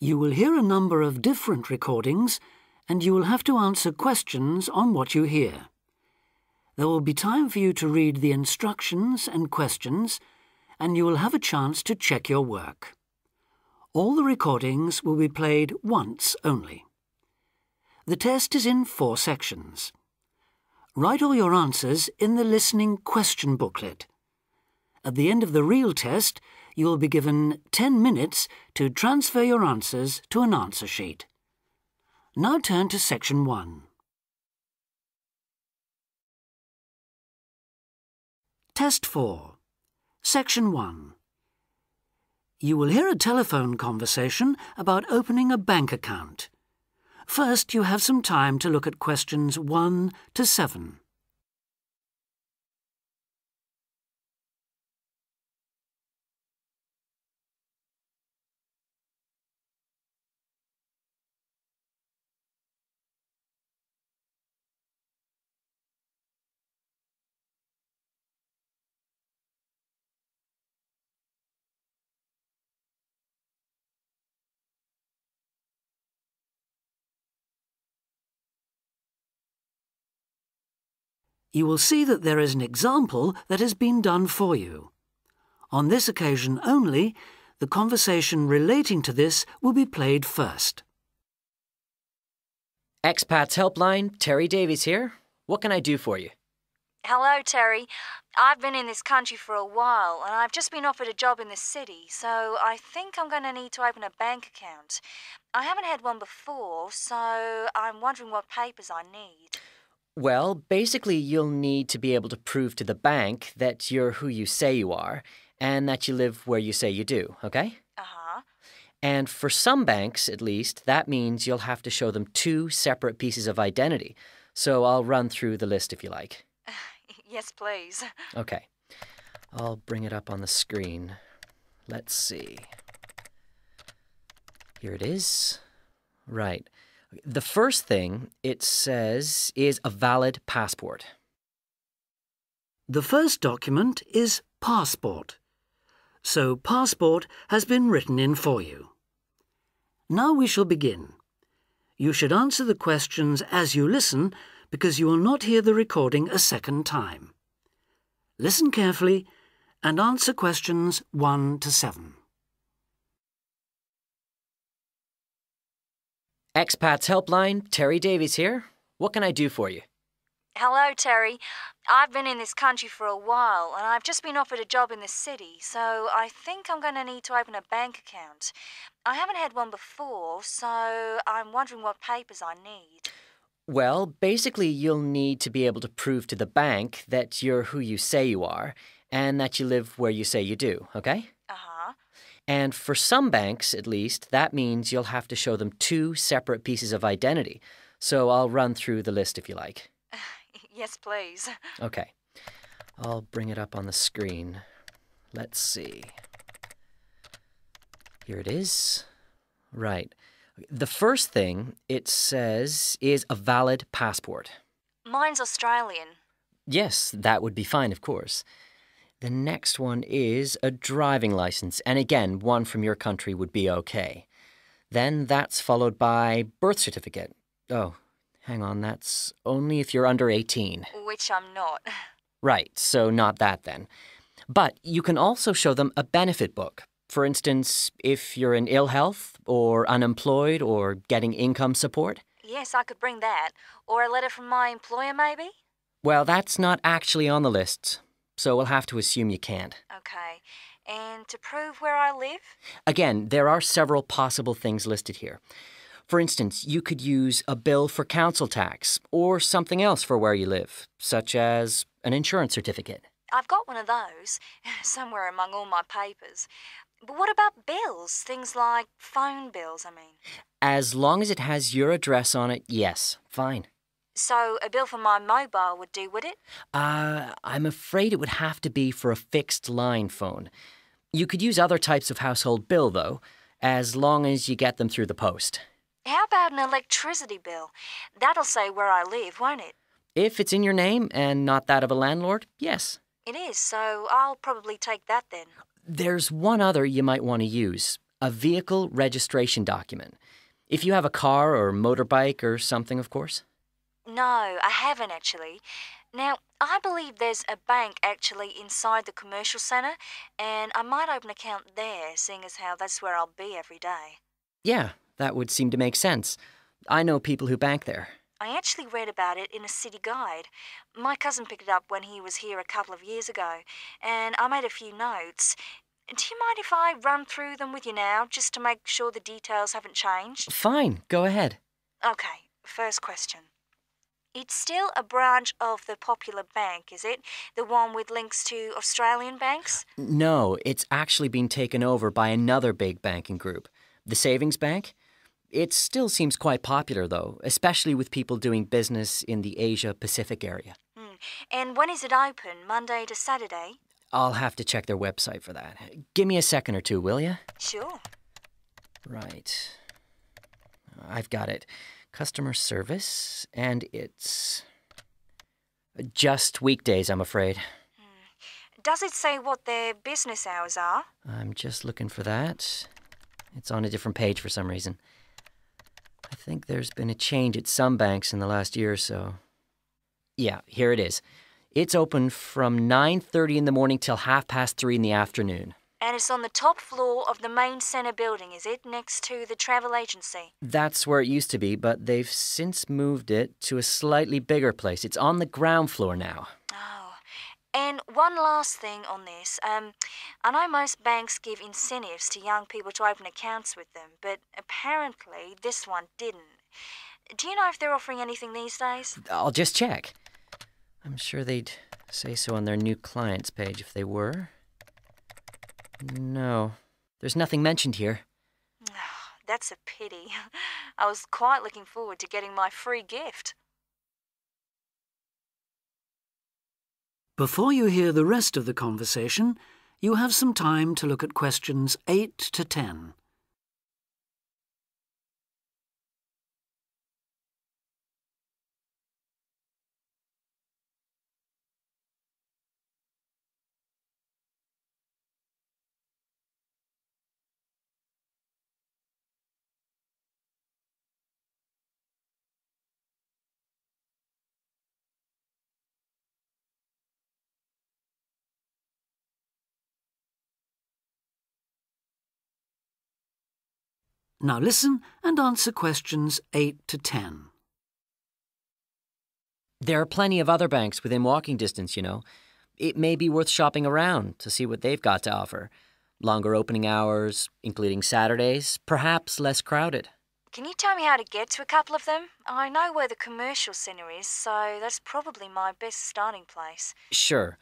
You will hear a number of different recordings, and you will have to answer questions on what you hear. There will be time for you to read the instructions and questions, and you will have a chance to check your work. All the recordings will be played once only. The test is in 4 sections. Write all your answers in the listening question booklet. At the end of the real test, you will be given 10 minutes to transfer your answers to an answer sheet. Now turn to Section 1. Test 4. Section 1. You will hear a telephone conversation about opening a bank account. First, you have some time to look at questions 1 to 7. You will see that there is an example that has been done for you. On this occasion only, the conversation relating to this will be played first. Expats Helpline, Terry Davies here. What can I do for you? Hello, Terry. I've been in this country for a while, and I've just been offered a job in the city, so I think I'm going to need to open a bank account. I haven't had one before, so I'm wondering what papers I need. Well, basically you'll need to be able to prove to the bank that you're who you say you are and that you live where you say you do, okay? Uh-huh. And for some banks, at least, that means you'll have to show them 2 separate pieces of identity. So I'll run through the list if you like. Yes, please. Okay. I'll bring it up on the screen. Let's see. Here it is. Right. The first thing it says is a valid passport. The first document is passport. So passport has been written in for you. Now we shall begin. You should answer the questions as you listen because you will not hear the recording a second time. Listen carefully and answer questions 1 to 7. Expats Helpline, Terry Davies here. What can I do for you? Hello, Terry. I've been in this country for a while, and I've just been offered a job in the city, so I think I'm going to need to open a bank account. I haven't had one before, so I'm wondering what papers I need. Well, basically you'll need to be able to prove to the bank that you're who you say you are and that you live where you say you do, okay? Uh-huh. And for some banks, at least, that means you'll have to show them 2 separate pieces of identity. So I'll run through the list if you like. Yes, please. Okay. I'll bring it up on the screen. Let's see. Here it is. Right. The first thing it says is a valid passport. Mine's Australian. Yes, that would be fine, of course. The next one is a driving license, and again, one from your country would be okay. Then that's followed by birth certificate. Oh, hang on, that's only if you're under 18. Which I'm not. Right, so not that then. But you can also show them a benefit book. For instance, if you're in ill health or unemployed or getting income support. Yes, I could bring that. Or a letter from my employer, maybe? Well, that's not actually on the list, so we'll have to assume you can't. Okay. And to prove where I live? Again, there are several possible things listed here. For instance, you could use a bill for council tax or something else for where you live, such as an insurance certificate. I've got one of those, somewhere among all my papers. But what about bills? Things like phone bills, I mean. As long as it has your address on it, yes, fine. So a bill for my mobile would do, would it? I'm afraid it would have to be for a fixed line phone. You could use other types of household bill, though, as long as you get them through the post. How about an electricity bill? That'll say where I live, won't it? If it's in your name and not that of a landlord, yes. It is, so I'll probably take that then. There's one other you might want to use, A vehicle registration document. If you have a car or motorbike or something, of course. No, I haven't actually. Now, I believe there's a bank actually inside the commercial centre, and I might open an account there, seeing as how that's where I'll be every day. Yeah, that would seem to make sense. I know people who bank there. I actually read about it in a city guide. My cousin picked it up when he was here a couple of years ago, and I made a few notes. Do you mind if I run through them with you now, just to make sure the details haven't changed? Fine, go ahead. Okay, first question. It's still a branch of the Popular Bank, is it? The one with links to Australian banks? No, it's actually been taken over by another big banking group, the Savings Bank. It still seems quite popular, though, especially with people doing business in the Asia-Pacific area. And when is it open, Monday to Saturday? I'll have to check their website for that. Give me a second or two, will you? Sure. Right. I've got it. Customer service, and it's just weekdays, I'm afraid. Does it say what their business hours are? I'm just looking for that. It's on a different page for some reason. I think there's been a change at some banks in the last year or so. Yeah, here it is. It's open from 9:30 in the morning till 3:30 in the afternoon. And it's on the top floor of the main centre building, is it? Next to the travel agency? That's where it used to be, but they've since moved it to a slightly bigger place. It's on the ground floor now. Oh. And one last thing on this. I know most banks give incentives to young people to open accounts with them, but apparently this one didn't. Do you know if they're offering anything these days? I'll just check. I'm sure they'd say so on their new clients page if they were. No, there's nothing mentioned here. That's a pity. I was quite looking forward to getting my free gift. Before you hear the rest of the conversation, you have some time to look at questions 8 to 10. Now listen and answer questions 8 to 10. There are plenty of other banks within walking distance, you know. It may be worth shopping around to see what they've got to offer. Longer opening hours, including Saturdays, perhaps less crowded. Can you tell me how to get to a couple of them? I know where the commercial centre is, so that's probably my best starting place. Sure.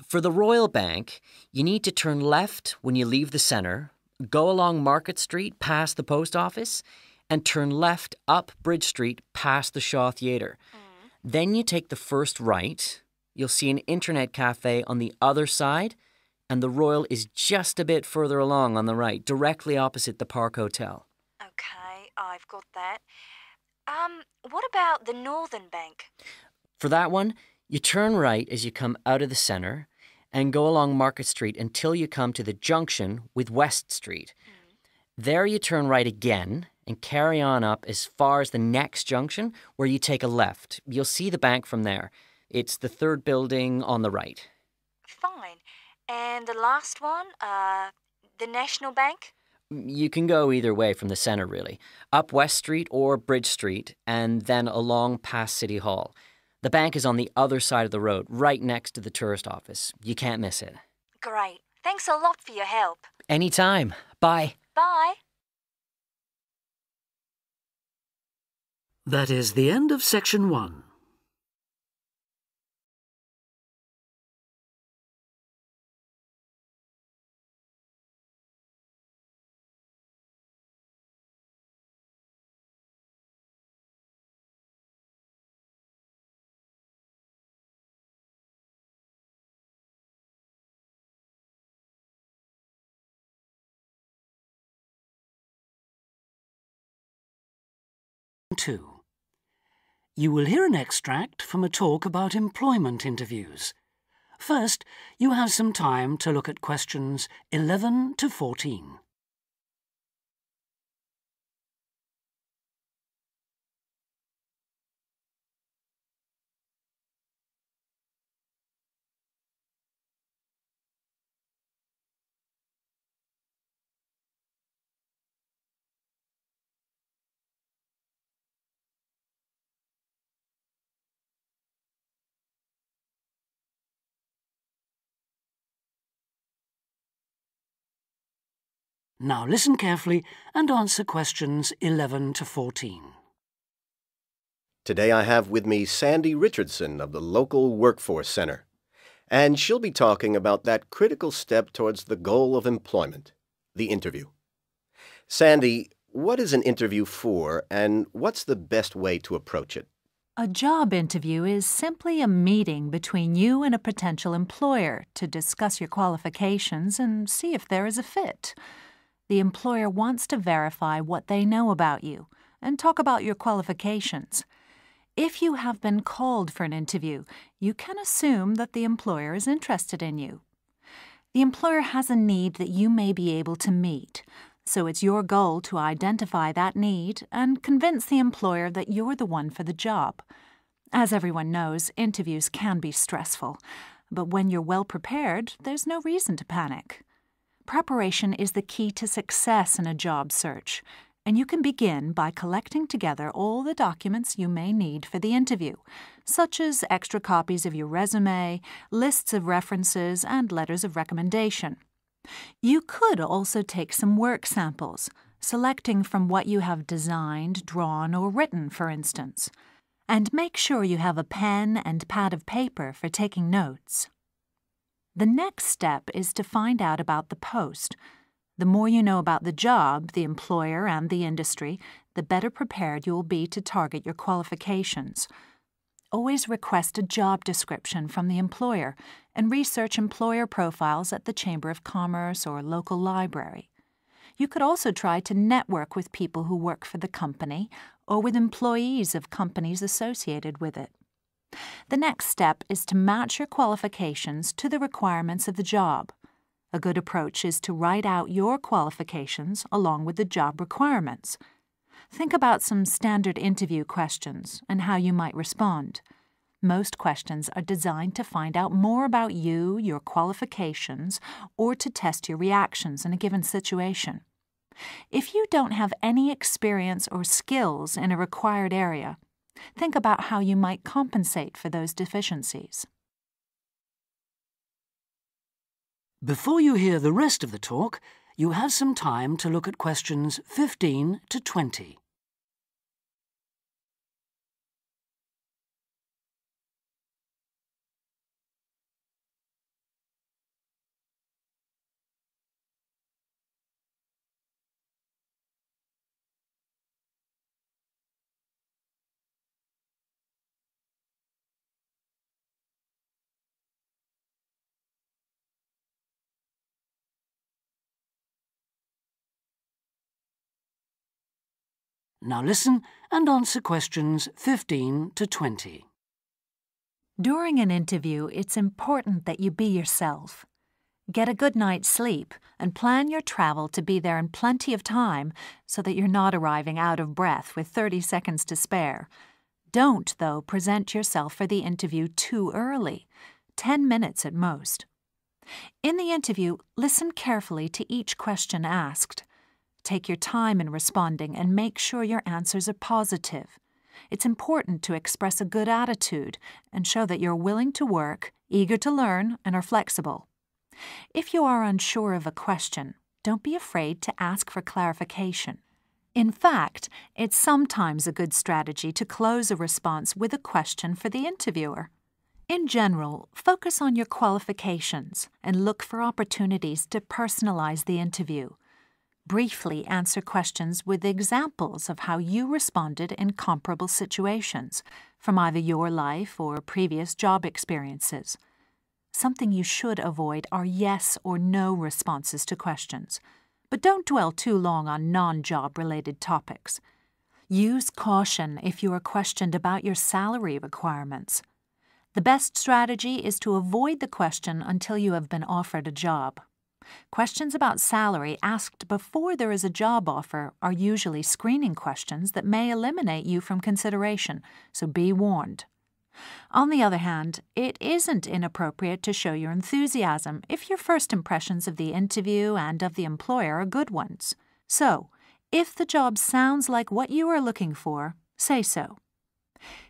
For the Royal Bank, you need to turn left when you leave the centre, go along Market Street past the post office, and turn left up Bridge Street past the Shaw Theatre. Then you take the first right. You'll see an internet cafe on the other side, and the Royal is just a bit further along on the right, directly opposite the Park Hotel. Okay, I've got that. What about the Northern Bank? For that one, you turn right as you come out of the centre and go along Market Street until you come to the junction with West Street. There you turn right again and carry on up as far as the next junction where you take a left. You'll see the bank from there. It's the third building on the right. Fine. And the last one, the National Bank? You can go either way from the centre, really. Up West Street or Bridge Street and then along past City Hall. The bank is on the other side of the road, right next to the tourist office. You can't miss it. Great. Thanks a lot for your help. Anytime. Bye. Bye. That is the end of section 1. Two. You will hear an extract from a talk about employment interviews. First, you have some time to look at questions 11 to 14. Now listen carefully and answer questions 11 to 14. Today I have with me Sandy Richardson of the local Workforce Center, and she'll be talking about that critical step towards the goal of employment, the interview. Sandy, what is an interview for, and what's the best way to approach it? A job interview is simply a meeting between you and a potential employer to discuss your qualifications and see if there is a fit. The employer wants to verify what they know about you and talk about your qualifications. If you have been called for an interview, you can assume that the employer is interested in you. The employer has a need that you may be able to meet, so it's your goal to identify that need and convince the employer that you're the one for the job. As everyone knows, interviews can be stressful, but when you're well prepared, there's no reason to panic. Preparation is the key to success in a job search, and you can begin by collecting together all the documents you may need for the interview, such as extra copies of your resume, lists of references, and letters of recommendation. You could also take some work samples, selecting from what you have designed, drawn, or written, for instance. And make sure you have a pen and pad of paper for taking notes. The next step is to find out about the post. The more you know about the job, the employer, and the industry, the better prepared you will be to target your qualifications. Always request a job description from the employer and research employer profiles at the Chamber of Commerce or local library. You could also try to network with people who work for the company or with employees of companies associated with it. The next step is to match your qualifications to the requirements of the job. A good approach is to write out your qualifications along with the job requirements. Think about some standard interview questions and how you might respond. Most questions are designed to find out more about you, your qualifications, or to test your reactions in a given situation. If you don't have any experience or skills in a required area, think about how you might compensate for those deficiencies. Before you hear the rest of the talk, you have some time to look at questions 15 to 20. Now listen and answer questions 15 to 20. During an interview, it's important that you be yourself. Get a good night's sleep and plan your travel to be there in plenty of time so that you're not arriving out of breath with 30 seconds to spare. Don't, though, present yourself for the interview too early, 10 minutes at most. In the interview, listen carefully to each question asked. Take your time in responding and make sure your answers are positive. It's important to express a good attitude and show that you're willing to work, eager to learn, and are flexible. If you are unsure of a question, don't be afraid to ask for clarification. In fact, it's sometimes a good strategy to close a response with a question for the interviewer. In general, focus on your qualifications and look for opportunities to personalize the interview. Briefly answer questions with examples of how you responded in comparable situations, from either your life or previous job experiences. Something you should avoid are yes or no responses to questions, but don't dwell too long on non-job-related topics. Use caution if you are questioned about your salary requirements. The best strategy is to avoid the question until you have been offered a job. Questions about salary asked before there is a job offer are usually screening questions that may eliminate you from consideration, so be warned. On the other hand, it isn't inappropriate to show your enthusiasm if your first impressions of the interview and of the employer are good ones. So, if the job sounds like what you are looking for, say so.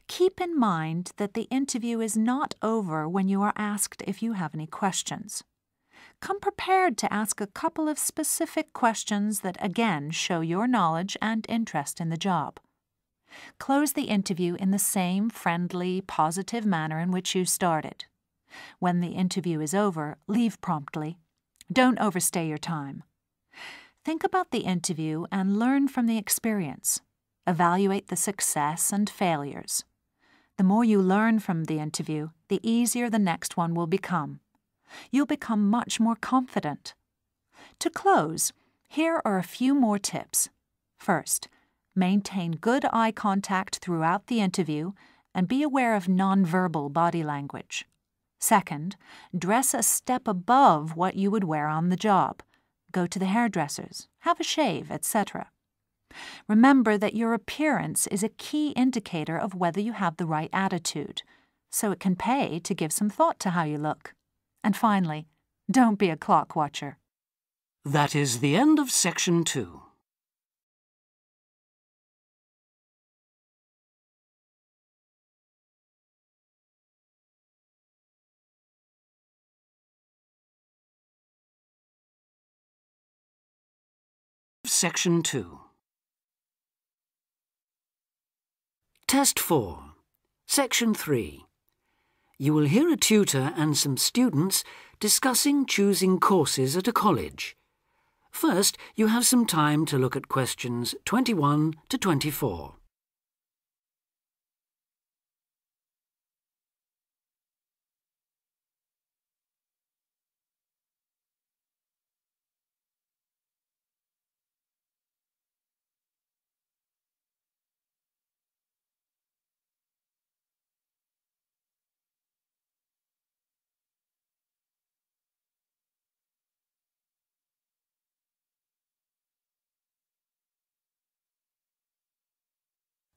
Keep in mind that the interview is not over when you are asked if you have any questions. Come prepared to ask a couple of specific questions that again show your knowledge and interest in the job. Close the interview in the same friendly, positive manner in which you started. When the interview is over, leave promptly. Don't overstay your time. Think about the interview and learn from the experience. Evaluate the success and failures. The more you learn from the interview, the easier the next one will become. You'll become much more confident. To close, here are a few more tips. First, maintain good eye contact throughout the interview and be aware of nonverbal body language. Second, dress a step above what you would wear on the job. Go to the hairdressers, have a shave, etc. Remember that your appearance is a key indicator of whether you have the right attitude, so it can pay to give some thought to how you look. And finally, don't be a clock watcher. That is the end of Section 2. Section 2. Test 4. Section 3. You will hear a tutor and some students discussing choosing courses at a college. First, you have some time to look at questions 21 to 24.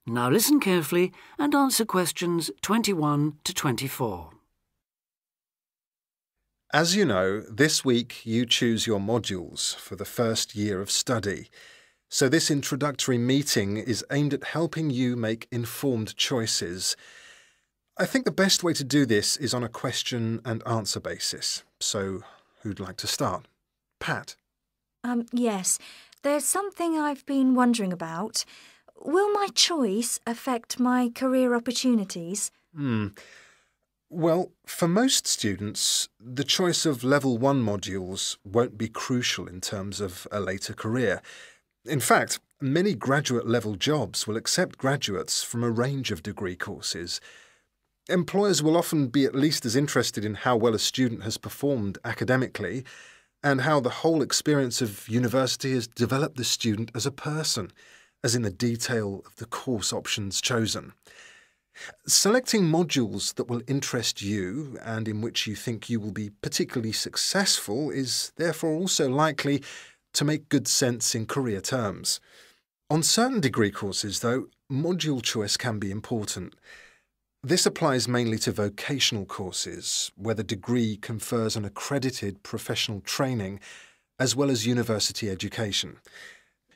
Now listen carefully and answer questions 21 to 24. As you know, this week you choose your modules for the first year of study. So this introductory meeting is aimed at helping you make informed choices. I think the best way to do this is on a question and answer basis. So who'd like to start? Pat? Yes. There's something I've been wondering about. Will my choice affect my career opportunities? Well, for most students, the choice of Level 1 modules won't be crucial in terms of a later career. In fact, many graduate-level jobs will accept graduates from a range of degree courses. Employers will often be at least as interested in how well a student has performed academically and how the whole experience of university has developed the student as a person, as in the detail of the course options chosen. Selecting modules that will interest you and in which you think you will be particularly successful is therefore also likely to make good sense in career terms. On certain degree courses, though, module choice can be important. This applies mainly to vocational courses, where the degree confers an accredited professional training as well as university education.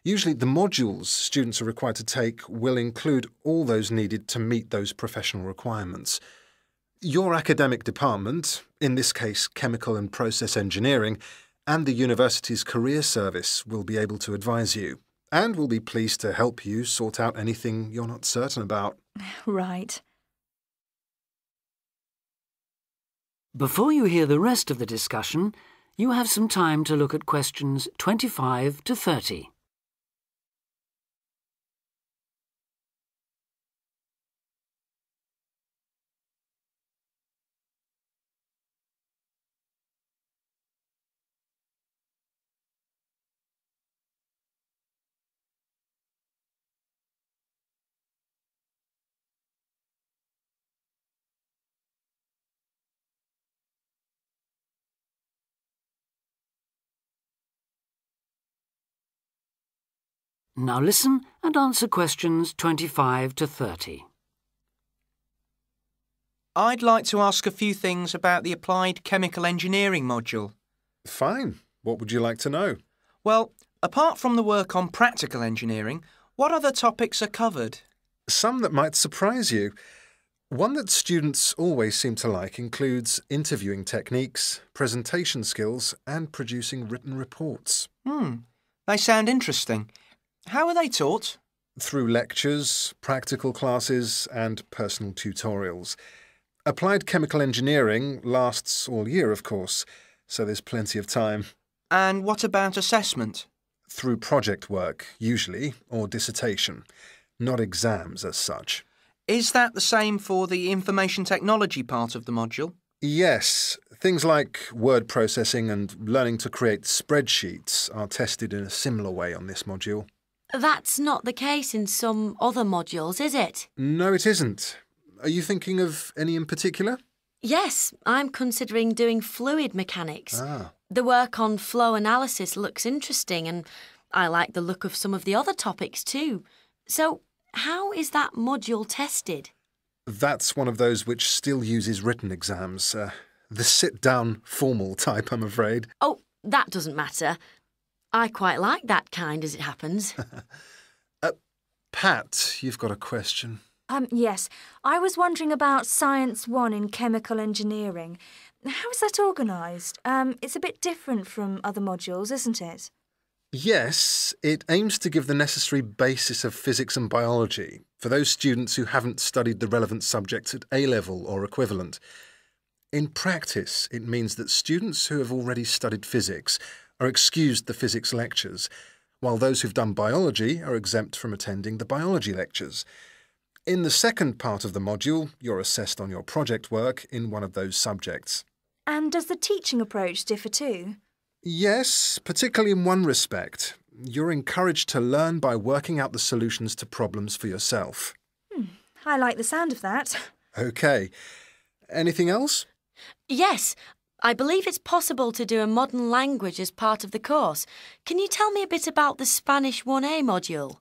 Usually the modules students are required to take will include all those needed to meet those professional requirements. Your academic department, in this case chemical and process engineering, and the university's career service will be able to advise you, and will be pleased to help you sort out anything you're not certain about. Right. Before you hear the rest of the discussion, you have some time to look at questions 25 to 30. Now listen and answer questions 25 to 30. I'd like to ask a few things about the Applied Chemical Engineering module. Fine. What would you like to know? Well, apart from the work on practical engineering, what other topics are covered? Some that might surprise you. One that students always seem to like includes interviewing techniques, presentation skills, and producing written reports. They sound interesting. How are they taught? Through lectures, practical classes, and personal tutorials. Applied chemical engineering lasts all year, of course, so there's plenty of time. And what about assessment? Through project work, usually, or dissertation. Not exams as such. Is that the same for the information technology part of the module? Yes, things like word processing and learning to create spreadsheets are tested in a similar way on this module. That's not the case in some other modules, is it? No, it isn't. Are you thinking of any in particular? Yes, I'm considering doing fluid mechanics. Ah. The work on flow analysis looks interesting and I like the look of some of the other topics too. So, how is that module tested? That's one of those which still uses written exams. The sit-down, formal type, I'm afraid. Oh, that doesn't matter. I quite like that kind, as it happens. Pat, you've got a question. Yes. I was wondering about Science 1 in chemical engineering. How is that organised? It's a bit different from other modules, isn't it? Yes, it aims to give the necessary basis of physics and biology for those students who haven't studied the relevant subjects at A-level or equivalent. In practice, it means that students who have already studied physics are excused the physics lectures, while those who've done biology are exempt from attending the biology lectures. In the second part of the module, you're assessed on your project work in one of those subjects. And does the teaching approach differ too? Yes, particularly in one respect. You're encouraged to learn by working out the solutions to problems for yourself. I like the sound of that. OK. Anything else? Yes, I believe it's possible to do a modern language as part of the course. Can you tell me a bit about the Spanish 1A module?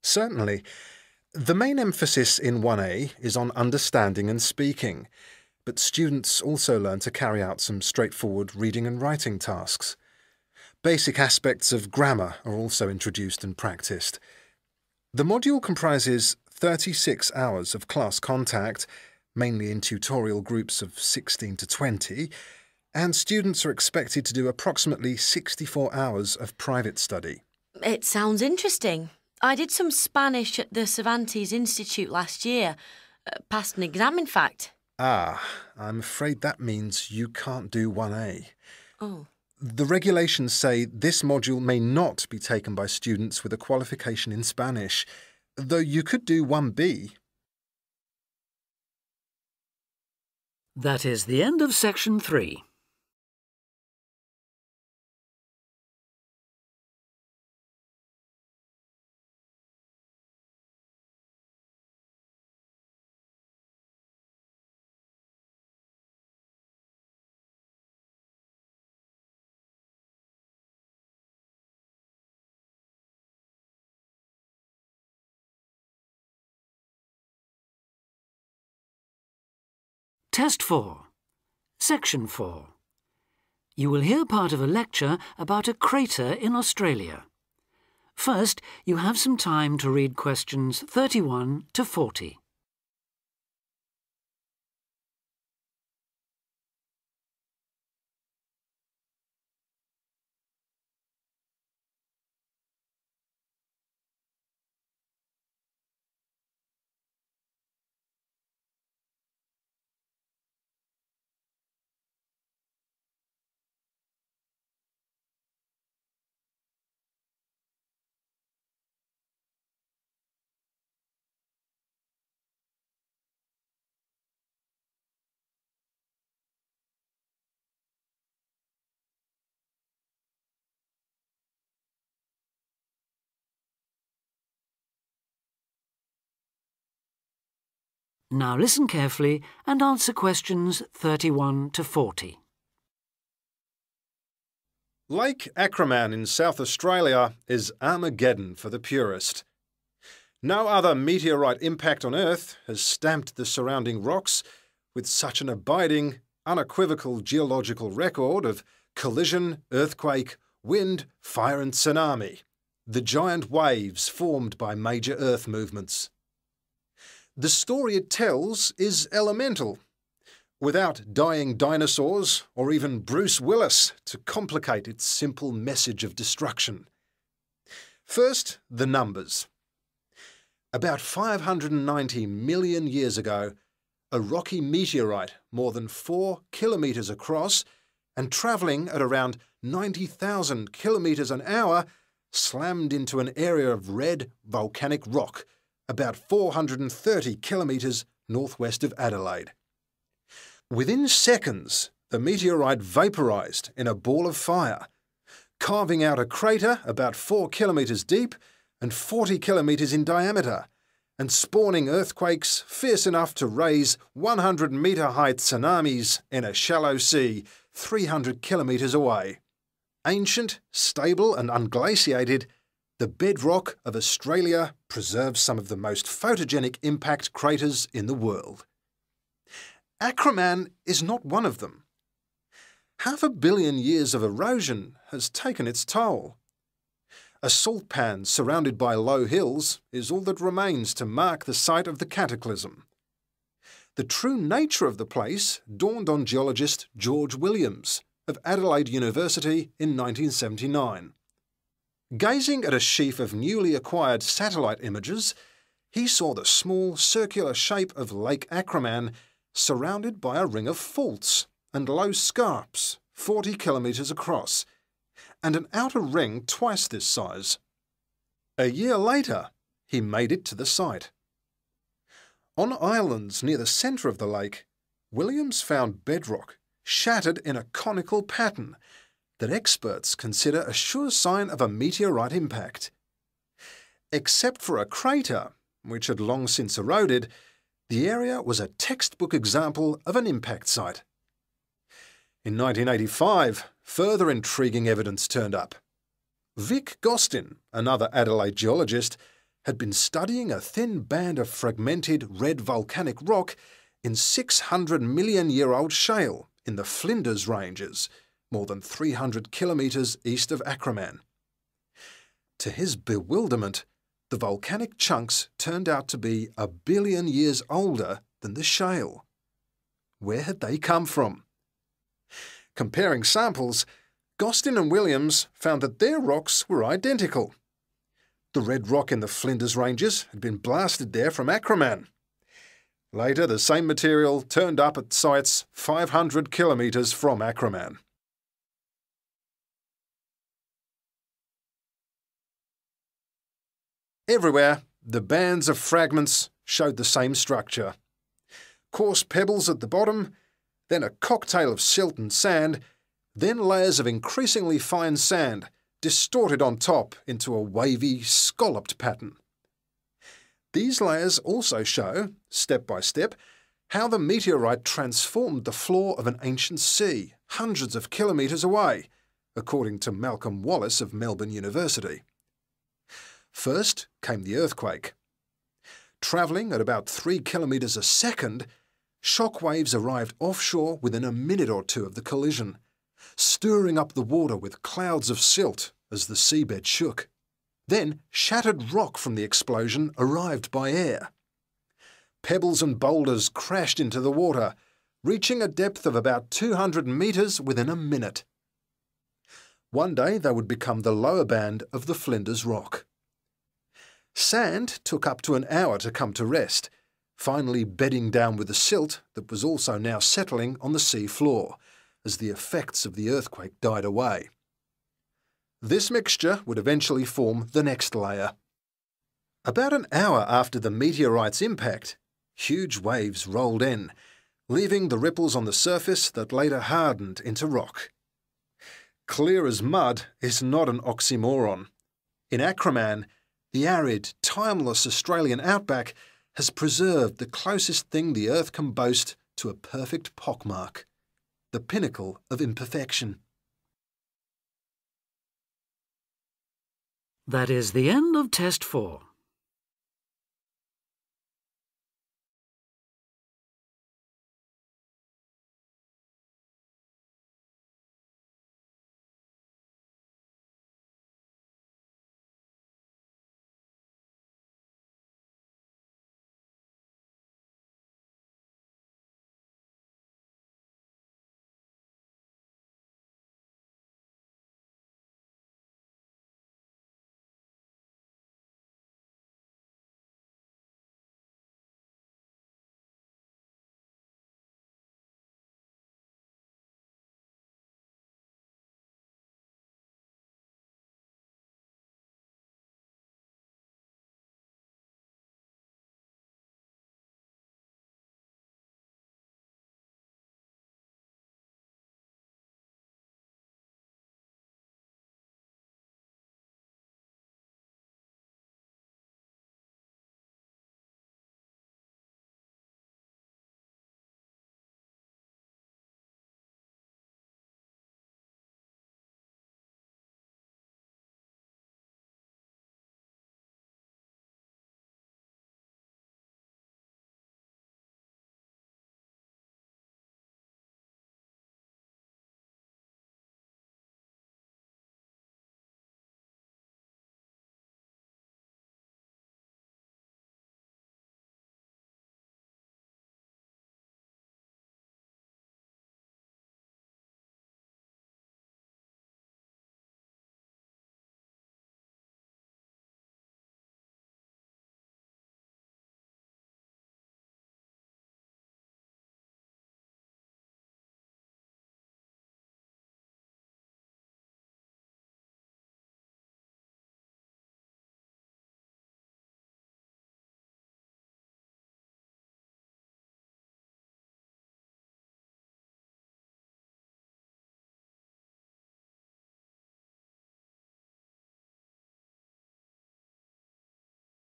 Certainly. The main emphasis in 1A is on understanding and speaking, but students also learn to carry out some straightforward reading and writing tasks. Basic aspects of grammar are also introduced and practised. The module comprises 36 hours of class contact, mainly in tutorial groups of 16 to 20, and students are expected to do approximately 64 hours of private study. It sounds interesting. I did some Spanish at the Cervantes Institute last year. Passed an exam, in fact. Ah, I'm afraid that means you can't do 1A. Oh. The regulations say this module may not be taken by students with a qualification in Spanish, though you could do 1B. That is the end of section 3. Test 4. Section 4. You will hear part of a lecture about a crater in Australia. First, you have some time to read questions 31 to 40. Now listen carefully and answer questions 31 to 40. Lake Acraman in South Australia is Armageddon for the purist. No other meteorite impact on Earth has stamped the surrounding rocks with such an abiding, unequivocal geological record of collision, earthquake, wind, fire and tsunami, the giant waves formed by major Earth movements. The story it tells is elemental, without dying dinosaurs or even Bruce Willis to complicate its simple message of destruction. First, the numbers. About 590 million years ago, a rocky meteorite more than 4 kilometres across and travelling at around 90,000 kilometres an hour slammed into an area of red volcanic rock about 430 kilometres northwest of Adelaide. Within seconds, the meteorite vaporised in a ball of fire, carving out a crater about 4 kilometres deep and 40 kilometres in diameter, and spawning earthquakes fierce enough to raise 100-metre-height tsunamis in a shallow sea 300 kilometres away. Ancient, stable and unglaciated, the bedrock of Australia preserves some of the most photogenic impact craters in the world. Acraman is not one of them. 500 million years of erosion has taken its toll. A salt pan surrounded by low hills is all that remains to mark the site of the cataclysm. The true nature of the place dawned on geologist George Williams of Adelaide University in 1979. Gazing at a sheaf of newly acquired satellite images, he saw the small circular shape of Lake Acraman surrounded by a ring of faults and low scarps 40 kilometres across, and an outer ring twice this size. A year later, he made it to the site. On islands near the centre of the lake, Williams found bedrock shattered in a conical pattern that experts consider a sure sign of a meteorite impact. Except for a crater, which had long since eroded, the area was a textbook example of an impact site. In 1985, further intriguing evidence turned up. Vic Gostin, another Adelaide geologist, had been studying a thin band of fragmented red volcanic rock in 600-million-year-old shale in the Flinders Ranges, more than 300 kilometres east of Acraman. To his bewilderment, the volcanic chunks turned out to be 1 billion years older than the shale. Where had they come from? Comparing samples, Gostin and Williams found that their rocks were identical. The red rock in the Flinders Ranges had been blasted there from Acraman. Later, the same material turned up at sites 500 kilometres from Acraman. Everywhere, the bands of fragments showed the same structure. Coarse pebbles at the bottom, then a cocktail of silt and sand, then layers of increasingly fine sand, distorted on top into a wavy, scalloped pattern. These layers also show, step by step, how the meteorite transformed the floor of an ancient sea hundreds of kilometres away, according to Malcolm Wallace of Melbourne University. First came the earthquake. Travelling at about 3 kilometres a second, shock waves arrived offshore within a minute or two of the collision, stirring up the water with clouds of silt as the seabed shook. Then shattered rock from the explosion arrived by air. Pebbles and boulders crashed into the water, reaching a depth of about 200 metres within a minute. One day they would become the lower band of the Flinders Rock. Sand took up to an hour to come to rest, finally bedding down with the silt that was also now settling on the sea floor as the effects of the earthquake died away. This mixture would eventually form the next layer. About an hour after the meteorite's impact, huge waves rolled in, leaving the ripples on the surface that later hardened into rock. Clear as mud is not an oxymoron. In Acraman, the arid, timeless Australian outback has preserved the closest thing the Earth can boast to a perfect pockmark, the pinnacle of imperfection. That is the end of Test 4.